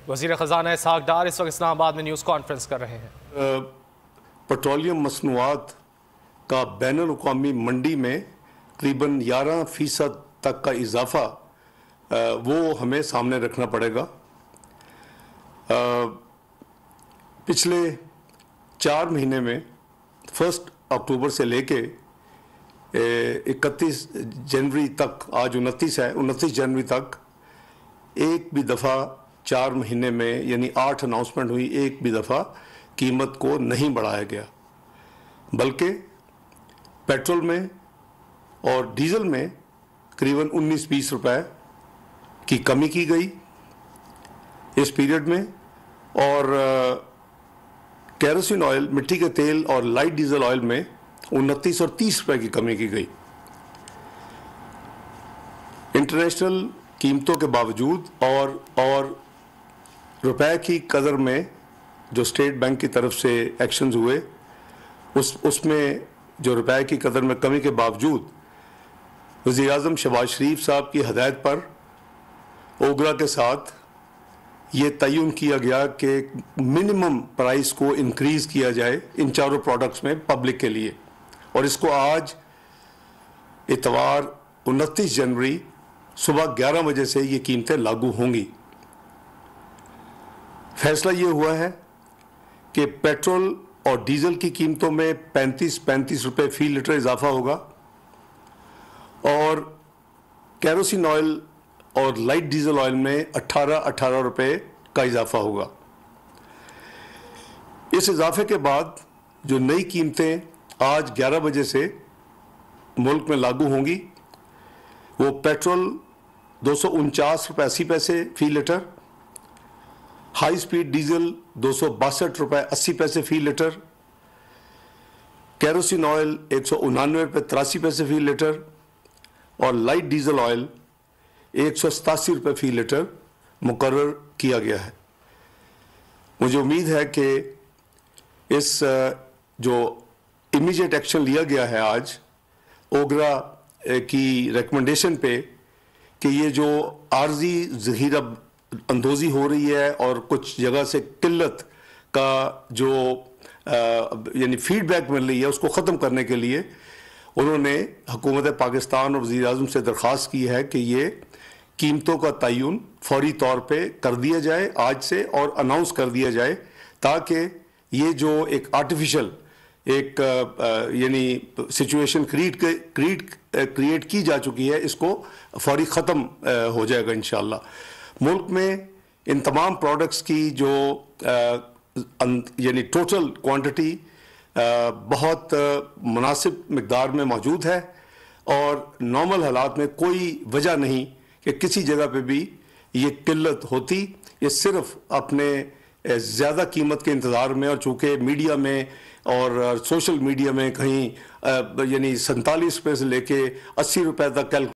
वज़ीर ख़ज़ाना इसहाक़ डार इस वक्त इस्लामाबाद में न्यूज़ कॉन्फ्रेंस कर रहे हैं। पेट्रोलियम मसनूआत का बैनुल-अक़वामी मंडी में तकरीबन 11% तक का इजाफा वो हमें सामने रखना पड़ेगा। पिछले 4 महीने में 1 अक्टूबर से लेके 31 जनवरी तक, आज 29 है, 29 जनवरी तक एक भी दफ़ा 4 महीने में यानी 8 अनाउंसमेंट हुई, एक भी दफ़ा कीमत को नहीं बढ़ाया गया, बल्कि पेट्रोल में और डीज़ल में करीबन 19-20 रुपए की कमी की गई इस पीरियड में, और केरोसिन ऑयल, मिट्टी के तेल और लाइट डीजल ऑयल में 29 और 30 रुपए की कमी की गई। इंटरनेशनल कीमतों के बावजूद और रुपए की कदर में जो स्टेट बैंक की तरफ से एक्शंस हुए, उसमें जो रुपए की कदर में कमी के बावजूद वज़ीर आज़म शहबाज शरीफ साहब की हदायत पर ओगरा के साथ ये तयन किया गया कि मिनिमम प्राइस को इंक्रीज़ किया जाए इन चारों प्रोडक्ट्स में पब्लिक के लिए, और इसको आज इतवार 29 जनवरी सुबह 11 बजे से ये कीमतें लागू होंगी। फैसला ये हुआ है कि पेट्रोल और डीजल की कीमतों में 35 रुपए फी लीटर इजाफा होगा, और केरोसिन ऑयल और लाइट डीजल ऑयल में 18 रुपए का इजाफा होगा। इस इजाफे के बाद जो नई कीमतें आज 11 बजे से मुल्क में लागू होंगी, वो पेट्रोल 249 रुपए 80 पैसे फी लीटर, हाई स्पीड डीजल 262 रुपए 80 पैसे फी लीटर, केरोसिन ऑयल 199 रुपए 83 पैसे फी लीटर, और लाइट डीजल ऑयल 187 रुपए फी लीटर मुकर्रर किया गया है। मुझे उम्मीद है कि इस जो इमीडिएट एक्शन लिया गया है आज ओगरा की रिकमेंडेशन पे, कि ये जो आर्जी ज़ख़ीरा अंदोज़ी हो रही है और कुछ जगह से किल्लत का जो यानी फीडबैक मिल रही है, उसको ख़त्म करने के लिए उन्होंने हुकूमत पाकिस्तान और वज़ीर आज़म से दरख्वास्त की है कि ये कीमतों का तयन फौरी तौर पे कर दिया जाए आज से, और अनाउंस कर दिया जाए, ताकि ये जो एक आर्टिफिशियल एक यानी सिचुएशन क्रिएट की जा चुकी है, इसको फौरी ख़त्म हो जाएगा इंशाअल्लाह। मुल्क में इन तमाम प्रोडक्ट्स की जो यानी टोटल क्वांटिटी बहुत मुनासिब मिकदार में मौजूद है, और नॉर्मल हालात में कोई वजह नहीं कि किसी जगह पे भी ये किल्लत होती। ये सिर्फ अपने ज़्यादा कीमत के इंतज़ार में, और चूँकि मीडिया में और सोशल मीडिया में कहीं यानी 47 रुपये से लेके 80 रुपये तक